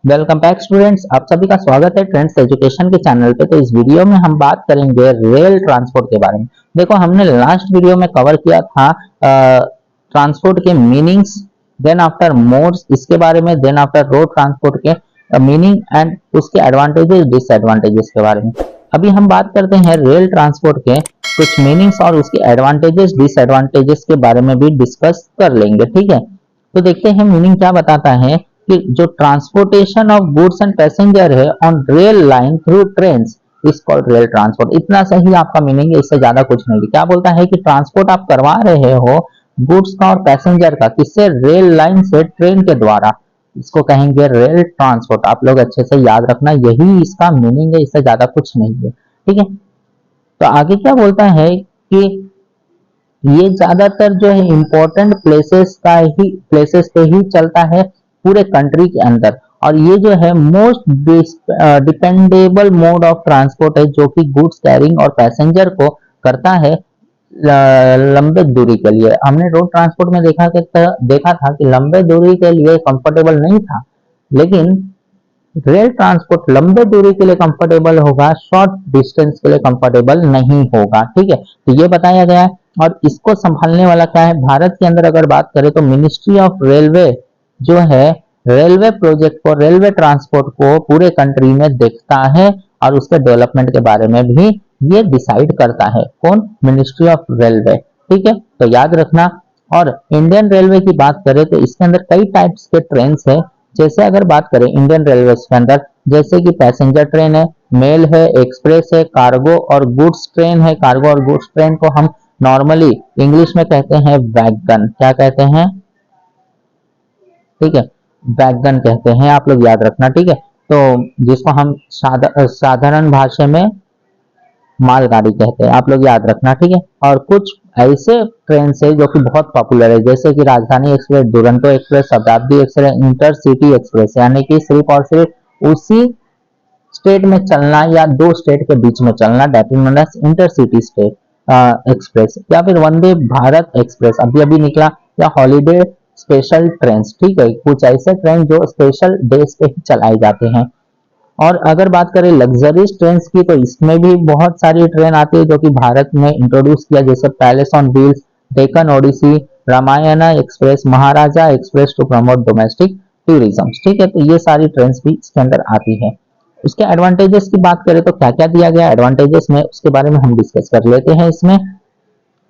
Welcome back students, आप सभी का स्वागत है ट्रेंड्स एजुकेशन के चैनल पे। तो इस वीडियो में हम बात करेंगे रेल ट्रांसपोर्ट के बारे में। देखो, हमने लास्ट वीडियो में कवर किया था ट्रांसपोर्ट के मीनिंग्स, देन आफ्टर मोड्स इसके बारे में, देन आफ्टर रोड ट्रांसपोर्ट के मीनिंग एंड उसके एडवांटेजेस डिसएडवांटेजेस के बारे में। अभी हम बात करते हैं रेल ट्रांसपोर्ट के कुछ मीनिंग्स और उसके एडवांटेजेस डिसएडवांटेजेस के बारे में भी डिस्कस कर लेंगे। ठीक है, तो देखते हैं मीनिंग क्या बताता है कि जो transportation of goods and passenger है on rail line through trains is called rail transport. इतना सही आपका मीनिंग है, इससे ज्यादा कुछ नहीं। क्या बोलता है कि ट्रांसपोर्ट आप करवा रहे हो गुड्स का और पैसेंजर का, किससे? रेल लाइन से, ट्रेन के द्वारा। इसको कहेंगे रेल ट्रांसपोर्ट। आप लोग अच्छे से याद रखना, यही इसका मीनिंग है, इससे ज्यादा कुछ नहीं है। ठीक है, तो आगे क्या बोलता है कि ये ज्यादातर जो है इंपॉर्टेंट प्लेसेस पे ही चलता है पूरे कंट्री के अंदर। और ये जो है most dependable mode of transport है, जो कि गुड्स कैरिंग और पैसेंजर को करता है लंबे दूरी के लिए। हमने रोड ट्रांसपोर्ट में देखा था कि लंबे दूरी के लिए कंफर्टेबल नहीं था, लेकिन रेल ट्रांसपोर्ट लंबे दूरी के लिए कंफर्टेबल होगा, शॉर्ट डिस्टेंस के लिए कंफर्टेबल नहीं होगा। ठीक है, तो ये बताया गया है। और इसको संभालने वाला क्या है? भारत के अंदर अगर बात करें तो मिनिस्ट्री ऑफ रेलवे जो है रेलवे प्रोजेक्ट को, रेलवे ट्रांसपोर्ट को पूरे कंट्री में देखता है और उसके डेवलपमेंट के बारे में भी ये डिसाइड करता है। कौन? Ministry of railway. ठीक है, तो याद रखना। और इंडियन रेलवे की बात करें तो इसके अंदर कई टाइप्स के ट्रेन है। जैसे अगर बात करें इंडियन रेलवे के अंदर, जैसे कि पैसेंजर ट्रेन है, मेल है, एक्सप्रेस है, कार्गो और गुड्स ट्रेन है। कार्गो और गुड्स ट्रेन को हम नॉर्मली इंग्लिश में कहते हैं वैगन। क्या कहते हैं? ठीक है, वैगन कहते हैं, आप लोग याद रखना। ठीक है, तो जिसको हम साधारण भाषा में मालगाड़ी कहते हैं, आप लोग याद रखना। ठीक है, और कुछ ऐसे ट्रेन है जो कि बहुत पॉपुलर है, जैसे कि राजधानी एक्सप्रेस, दुरंतो एक्सप्रेस, शताब्दी एक्सप्रेस, इंटरसिटी एक्सप्रेस, यानी कि सिर्फ और सिर्फ उसी स्टेट में चलना या दो स्टेट के बीच में चलना, that is intercity state express. या फिर वंदे भारत एक्सप्रेस अभी अभी निकला, या हॉलीडे स्पेशल ट्रेन। ठीक है, कुछ ऐसे ट्रेन जो स्पेशल डेज पे ही चलाए जाते हैं। और अगर बात करें लग्जरीज ट्रेन की, तो इसमें भी बहुत सारी ट्रेन आती है जो कि भारत में इंट्रोड्यूस किया, जैसे palace on wheels, Deccan Odyssey, Ramayana express, Maharaja express to promote domestic tourism. ठीक है, तो ये सारी ट्रेन भी इसके अंदर आती है। उसके एडवांटेजेस की बात करें तो क्या क्या दिया गया एडवांटेजेस में, उसके बारे में हम डिस्कस कर लेते हैं। इसमें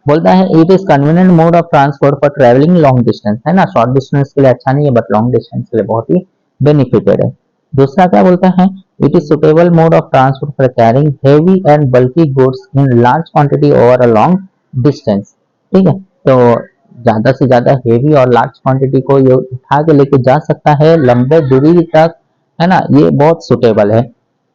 बोलता है it is convenient mode of transport for travelling long distance, है ना। शॉर्ट डिस्टेंस के लिए अच्छा नहीं है, बट लॉन्ग डिस्टेंस के लिए बहुत ही बेनिफिटेड है। दूसरा क्या बोलता है? It is suitable mode of transport for carrying heavy and bulky goods in large quantity over a long distance. ठीक है, तो ज्यादा से ज्यादा हेवी और लार्ज क्वांटिटी को ये उठा के लेके जा सकता है लंबे दूरी तक, है ना। ये बहुत सुटेबल है।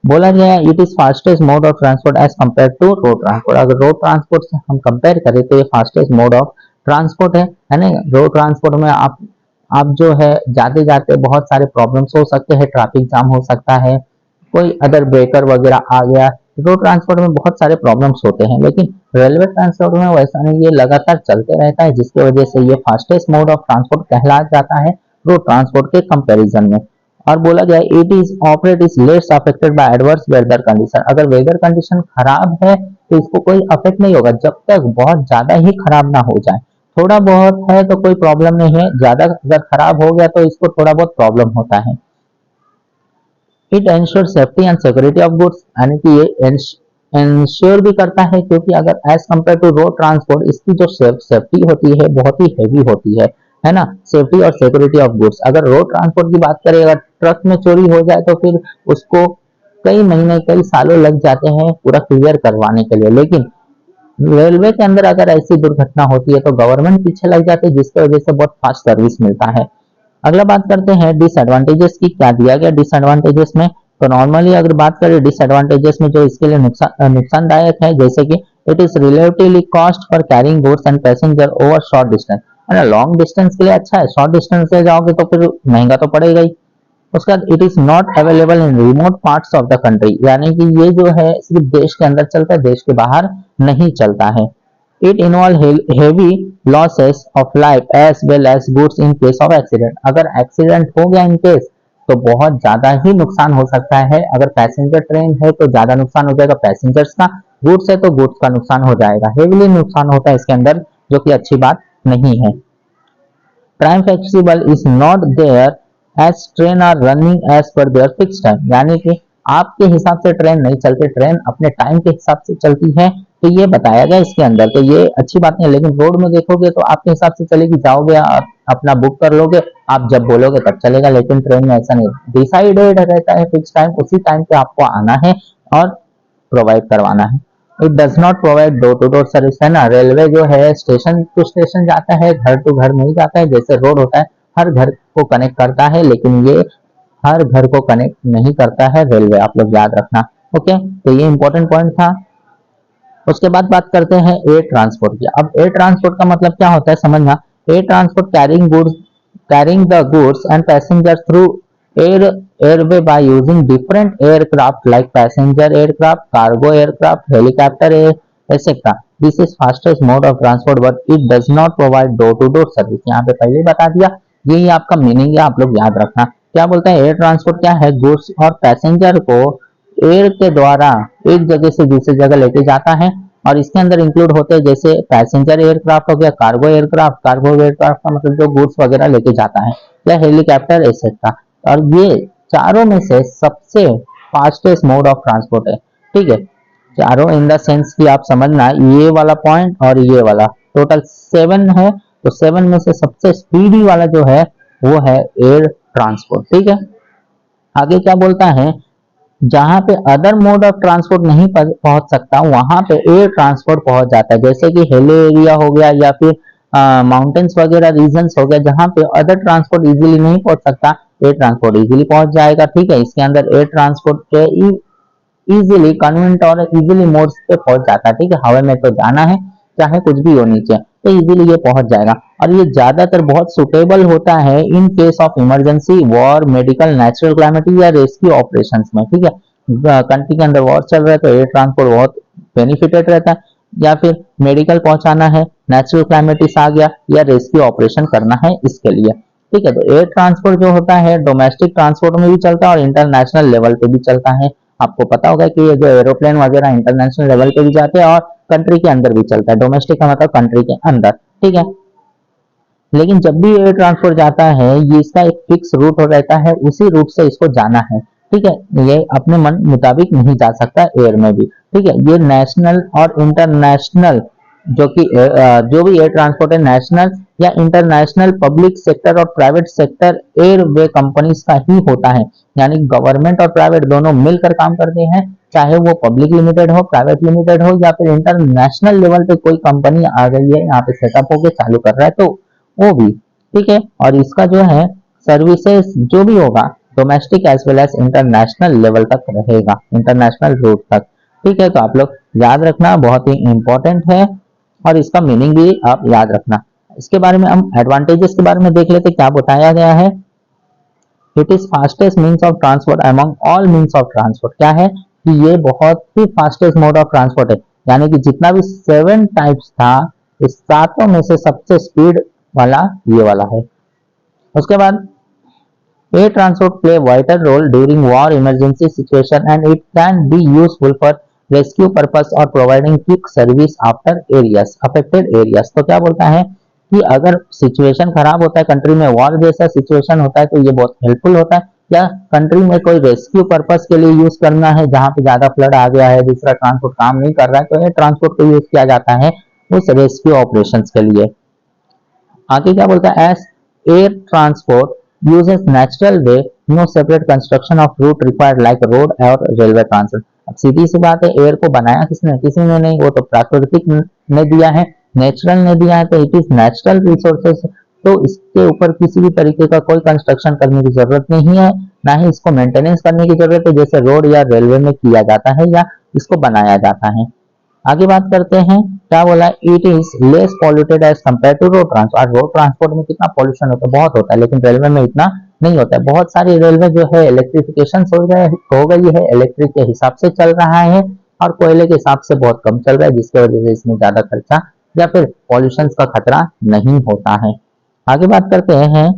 बोला गया है it is fastest mode of transport as compare to road transport. अगर रोड ट्रांसपोर्ट से हम कंपेयर करें तो ये फास्टेस्ट मोड ऑफ ट्रांसपोर्ट है ना। रोड ट्रांसपोर्ट में आप जो है जाते जाते बहुत सारे प्रॉब्लम्स हो सकते हैं, ट्रैफिक जाम हो सकता है, कोई अदर ब्रेकर वगैरह आ गया। रोड ट्रांसपोर्ट में बहुत सारे प्रॉब्लम्स होते हैं, लेकिन रेलवे ट्रांसपोर्ट में वैसा नहीं, ये लगातार चलते रहता है, जिसकी वजह से ये फास्टेस्ट मोड ऑफ ट्रांसपोर्ट कहला जाता है रोड ट्रांसपोर्ट के कंपेरिजन में। और बोला गया it is operate is less affected by adverse weather condition. अगर वेदर कंडीशन खराब है तो इसको कोई अफेक्ट नहीं होगा, जब तक बहुत ज्यादा ही खराब ना हो जाए। थोड़ा बहुत है तो कोई प्रॉब्लम नहीं है, ज्यादा अगर खराब हो गया तो इसको थोड़ा बहुत प्रॉब्लम होता है। It ensure safety and security of goods, यानी कि ये इंश्योर भी करता है, क्योंकि अगर as compare to road transport इसकी जो सेफ्टी होती है बहुत ही हैवी होती है ना। सेफ्टी और सिक्योरिटी ऑफ गुड्स, अगर रोड ट्रांसपोर्ट की बात करें, अगर ट्रक में चोरी हो जाए तो फिर उसको कई महीने कई सालों लग जाते हैं पूरा क्लियर करवाने के लिए, लेकिन रेलवे के अंदर अगर ऐसी दुर्घटना होती है तो गवर्नमेंट पीछे लग जाती है, जिसकी वजह से बहुत फास्ट सर्विस मिलता है। अगला बात करते हैं डिसएडवांटेजेस की, क्या दिया गया डिसएडवांटेजेस में। तो नॉर्मली अगर बात करें डिसएडवांटेजेस में जो इसके लिए नुकसानदायक है, जैसे कि it is relatively cost for carrying goods and passenger over short distance, है ना। लॉन्ग डिस्टेंस के लिए अच्छा है, शॉर्ट डिस्टेंस से जाओगे तो फिर महंगा तो पड़ेगा ही। उसके बाद it is not available in remote parts of the country, यानी कि ये जो है सिर्फ देश के अंदर चलता है, देश के बाहर नहीं चलता है। It involve heavy losses of life as well as goods in case of accident. अगर एक्सीडेंट हो गया इन केस तो बहुत ज्यादा ही नुकसान हो सकता है। अगर पैसेंजर ट्रेन है तो ज्यादा नुकसान हो जाएगा पैसेंजर्स का, गुड्स है तो गुड्स का नुकसान हो जाएगा, हेवीली नुकसान होता है इसके अंदर, जो कि अच्छी बात नहीं है। Time flexible is not there as train are running as per their fix time, यानी कि आपके हिसाब से ट्रेन नहीं चलती, ट्रेन अपने टाइम के हिसाब से चलती है, तो ये बताया गया इसके अंदर, तो ये अच्छी बात नहीं है। लेकिन रोड में देखोगे तो आपके हिसाब से चलेगी, जाओगे आप अपना बुक कर लोगे, आप जब बोलोगे तब चलेगा, लेकिन ट्रेन में ऐसा नहीं, डिसाइडेड रहता है फिक्स टाइम, उसी टाइम पे आपको आना है और प्रोवाइड करवाना है। It does not provide door to door service, है ना, रेलवे जो है स्टेशन टू स्टेशन जाता है, घर टू घर नहीं जाता है, जैसे रोड होता है हर घर को कनेक्ट करता है, लेकिन ये हर घर को कनेक्ट नहीं करता है रेलवे, आप लोग याद रखना। ओके, तो ये इंपॉर्टेंट पॉइंट था। उसके बाद बात करते हैं एयर ट्रांसपोर्ट की। अब एयर ट्रांसपोर्ट का मतलब क्या होता है समझना। Air transport carrying the goods and passenger through airway by using different aircraft like passenger aircraft, cargo aircraft, helicopter etcetera. This is fastest mode of transport but it does not provide door to door service. यहाँ पे पहले ही बता दिया, यही आपका meaning है, आप लोग याद रखना। क्या बोलता है, एयर ट्रांसपोर्ट क्या है, गुड्स और पैसेंजर को एयर के द्वारा एक जगह से दूसरी जगह लेके जाता है, और इसके अंदर इंक्लूड होते हैं जैसे पैसेंजर एयरक्राफ्ट हो गया, कार्गो एयरक्राफ्ट का मतलब जो गुड्स वगैरह लेके जाता है, या हेलीकॉप्टर एक्सेट्रा। और ये चारों में से सबसे फास्टेस्ट मोड ऑफ ट्रांसपोर्ट है, ठीक है। चारों इन द सेंस की आप समझना, ये वाला पॉइंट और ये वाला टोटल 7 है, तो 7 में से सबसे स्पीडी वाला जो है वो है एयर ट्रांसपोर्ट, ठीक है। आगे क्या बोलता है, जहां पे अदर मोड ऑफ ट्रांसपोर्ट नहीं पहुंच सकता वहां पे एयर ट्रांसपोर्ट पहुंच जाता है, जैसे कि हिल एरिया हो गया या फिर माउंटेन्स वगैरह रीजन्स हो गया, जहां पे अदर ट्रांसपोर्ट इजीली नहीं पहुंच सकता, एयर ट्रांसपोर्ट इजीली पहुंच जाएगा, ठीक है। इसके अंदर एयर ट्रांसपोर्ट के इजीली कन्वेंट और इजीली मोड्स पे पहुंच जाता है, ठीक है। हवा में तो जाना है, चाहे कुछ भी हो नीचे, तो इजीली ये पहुंच जाएगा, और ये ज्यादातर बहुत सुटेबल होता है इन case of emergency, war, medical, natural calamity या रेस्क्यू ऑपरेशंस में, ठीक है। कंट्री के अंदर वॉर चल रहा है तो एयर ट्रांसपोर्ट बहुत बेनिफिटेड रहता है, या फिर मेडिकल पहुंचाना है, नेचुरल क्लैमिटीज आ गया, या रेस्क्यू ऑपरेशन करना है इसके लिए, ठीक है। तो एयर ट्रांसपोर्ट जो होता है डोमेस्टिक ट्रांसपोर्ट में भी चलता है और इंटरनेशनल लेवल पे भी चलता है। आपको पता होगा कि ये जो एरोप्लेन वगैरह इंटरनेशनल लेवल पे भी जाते हैं और कंट्री के अंदर भी चलता है, डोमेस्टिक का मतलब कंट्री के अंदर, ठीक है। लेकिन जब भी एयर ट्रांसपोर्ट जाता है ये इसका एक फिक्स रूट हो रहता है, उसी रूट से इसको जाना है, ठीक है। ये अपने मन मुताबिक नहीं जा सकता एयर में भी, ठीक है। ये नेशनल और इंटरनेशनल जो भी एयर ट्रांसपोर्ट है, नेशनल या इंटरनेशनल, पब्लिक सेक्टर और प्राइवेट सेक्टर एयरवे कंपनीज का ही होता है, यानी गवर्नमेंट और प्राइवेट दोनों मिलकर काम करते हैं, चाहे वो पब्लिक लिमिटेड हो, प्राइवेट लिमिटेड हो, या फिर इंटरनेशनल लेवल पे कोई कंपनी आ गई है यहाँ पे सेटअप होके चालू कर रहा है तो वो भी, ठीक है। और इसका जो है सर्विसेज जो भी होगा domestic as well as international level तक रहेगा, इंटरनेशनल रूट तक, ठीक है। तो आप लोग याद रखना, बहुत ही इंपॉर्टेंट है, और इसका मीनिंग भी आप याद रखना। इसके बारे में हम एडवांटेजेस के बारे में देख लेते, क्या बताया गया है। It is fastest means of transport among all means of transport, क्या है कि ये बहुत ही फास्टेस्ट मोड ऑफ ट्रांसपोर्ट है, यानी कि जितना भी 7 टाइप्स था इस सातों में से सबसे स्पीड वाला ये वाला है। उसके बाद air transport play vital role during war emergency situation and it can be useful for rescue purpose और providing quick service after areas affected areas. तो क्या बोलता है कि अगर सिचुएशन खराब होता है, कंट्री में वॉर जैसा सिचुएशन होता है, तो ये बहुत हेल्पफुल होता है, या कंट्री में कोई रेस्क्यू पर्पस के लिए यूज करना है, जहां पे ज्यादा फ्लड आ गया है, दूसरा ट्रांसपोर्ट काम नहीं कर रहा है, तो ये ट्रांसपोर्ट को यूज किया जाता है उस रेस्क्यू ऑपरेशन के लिए। आगे क्या बोलता है, as air transport uses natural way, no separate construction of route required like road और रेलवे ट्रांसपोर्ट। अब सीधी सी बात है, एयर को बनाया किसने, किसी ने नहीं, वो तो प्राकृतिक ने दिया है, नेचुरल ने दिया है, तो इट इज नेचुरल रिसोर्सेस, तो इसके ऊपर किसी भी तरीके का कोई कंस्ट्रक्शन करने की जरूरत नहीं है, ना ही इसको मेंटेनेंस करने की जरूरत है, जैसे रोड या रेलवे में किया जाता है या इसको बनाया जाता है। आगे बात करते हैं, क्या बोला, it is less polluted as compare to road transport. Road transport में कितना पॉल्यूशन होता है, बहुत होता है, लेकिन रेलवे में इतना नहीं होता है। बहुत सारी रेलवे जो है इलेक्ट्रिफिकेशन हो गई है, इलेक्ट्रिक के हिसाब से चल रहा है, और कोयले के हिसाब से बहुत कम चल रहा है, जिसकी वजह से इसमें ज्यादा खर्चा या फिर पॉल्यूशन का खतरा नहीं होता है। आगे बात करते हैं,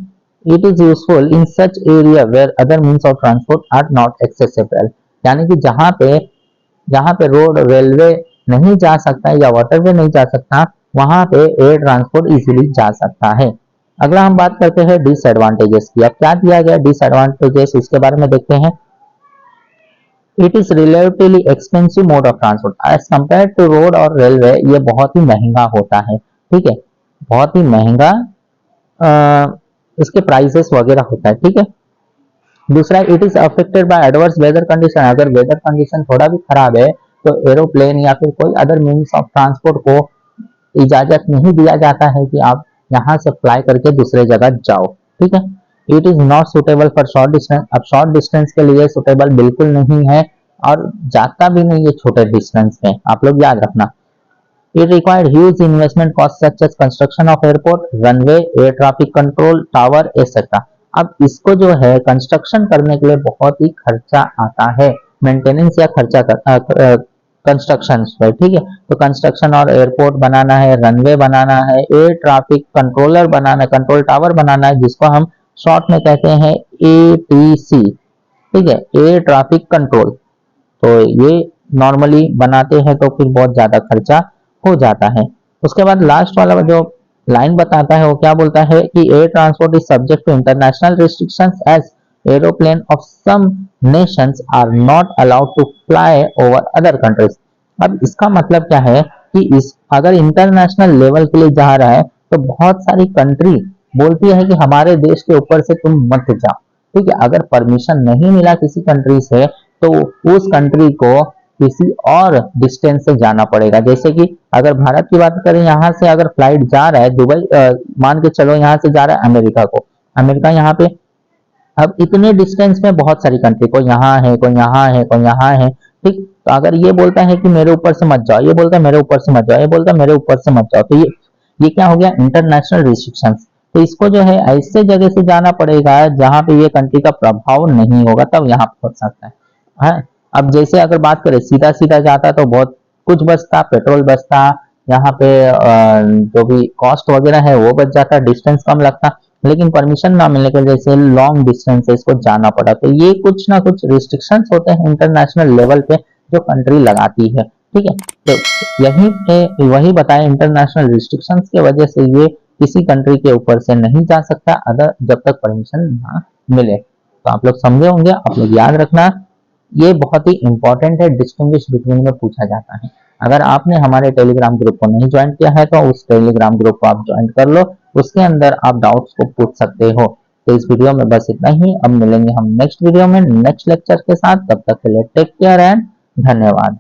it is useful in such area where other means of transport are not accessible, यानी कि जहाँ पे रोड रेलवे नहीं जा सकता या वाटरवे नहीं जा सकता, वहां पे एयर ट्रांसपोर्ट इजीली जा सकता है। अगला हम बात करते हैं डिसएडवांटेजेस की। अब क्या दिया गया डिसएडवांटेजेस, इसके बारे में देखते हैं। It is relatively expensive mode of transport as compare to road और रेलवे, ये बहुत ही महंगा होता है, ठीक है, बहुत ही महंगा इसके प्राइसेस वगैरह होता है, ठीक है। दूसरा, it is affected by adverse weather condition, अगर वेदर कंडीशन थोड़ा भी खराब है तो एरोप्लेन या फिर कोई अदर मीन्स ऑफ ट्रांसपोर्ट को इजाजत नहीं दिया जाता है कि आप यहाँ से फ्लाई करके दूसरे जगह जाओ, ठीक है। It is not suitable for short distance, अब शॉर्ट डिस्टेंस के लिए सुटेबल बिल्कुल नहीं है और जाता भी नहीं है छोटे डिस्टेंस में, आप लोग याद रखना। It required huge investment costs such as construction of airport, runway, air traffic control, tower, etc. अब इसको जो है कंस्ट्रक्शन करने के लिए बहुत ही खर्चा आता है, मेंटेनेंस या खर्चा कंस्ट्रक्शन पर, ठीक है। तो कंस्ट्रक्शन और एयरपोर्ट बनाना है, रनवे बनाना है, एयर ट्रैफिक कंट्रोलर बनाना है, कंट्रोल टावर बनाना है, जिसको हम शॉर्ट में कहते हैं ATC, ठीक है, एयर ट्रैफिक कंट्रोल। तो ये नॉर्मली बनाते हैं तो फिर बहुत ज्यादा खर्चा हो जाता है। उसके बाद लास्ट वाला जो लाइन बताता है वो क्या बोलता है कि air transport is subject to international restrictions as aeroplane of some nations are not allowed to fly over other countries. अब इसका मतलब क्या है कि इस अगर इंटरनेशनल लेवल के लिए जा रहा है तो बहुत सारी कंट्री बोलती है कि हमारे देश के ऊपर से तुम मत जाओ, ठीक है। अगर परमिशन नहीं मिला किसी कंट्री से तो उस कंट्री को किसी और डिस्टेंस से जाना पड़ेगा। जैसे कि अगर भारत की बात करें, यहाँ से अगर फ्लाइट जा रहा है दुबई, मान के चलो यहाँ से जा रहा है अमेरिका को, अमेरिका यहाँ पे, अब इतने डिस्टेंस में बहुत सारी कंट्री, कोई यहाँ है, कोई यहाँ है, कोई यहाँ है, ठीक। तो अगर ये बोलता है कि मेरे ऊपर से मत जाओ, ये बोलता है मेरे ऊपर से मत जाओ, ये बोलता है मेरे ऊपर से मत जाओ, तो ये क्या हो गया, इंटरनेशनल रिस्ट्रिक्शंस। तो इसको जो है ऐसे जगह से जाना पड़ेगा जहां पे ये कंट्री का प्रभाव नहीं होगा, तब यहाँ पहुंच सकता है। अब जैसे अगर बात करें सीधा सीधा जाता तो बहुत कुछ बचता, पेट्रोल बचता, यहाँ पे जो भी कॉस्ट वगैरह है वो बच जाता, डिस्टेंस कम लगता, लेकिन परमिशन ना मिलने की वजह से लॉन्ग डिस्टेंस है इसको जाना पड़ा। तो ये कुछ ना कुछ रिस्ट्रिक्शंस होते हैं इंटरनेशनल लेवल पे जो कंट्री लगाती है, ठीक है। तो यहीं पे वही बताया, इंटरनेशनल रिस्ट्रिक्शंस की वजह से ये किसी कंट्री के ऊपर से नहीं जा सकता अदर जब तक परमिशन ना मिले। तो आप लोग समझे होंगे, आप लोग याद रखना, ये बहुत ही इंपॉर्टेंट है, डिस्टिंग्विश बिटवीन में पूछा जाता है। अगर आपने हमारे टेलीग्राम ग्रुप को नहीं ज्वाइन किया है तो उस टेलीग्राम ग्रुप को आप ज्वाइन कर लो, उसके अंदर आप डाउट्स को पूछ सकते हो। तो इस वीडियो में बस इतना ही, अब मिलेंगे हम नेक्स्ट वीडियो में नेक्स्ट लेक्चर के साथ, तब तक के लिए टेक केयर एंड धन्यवाद।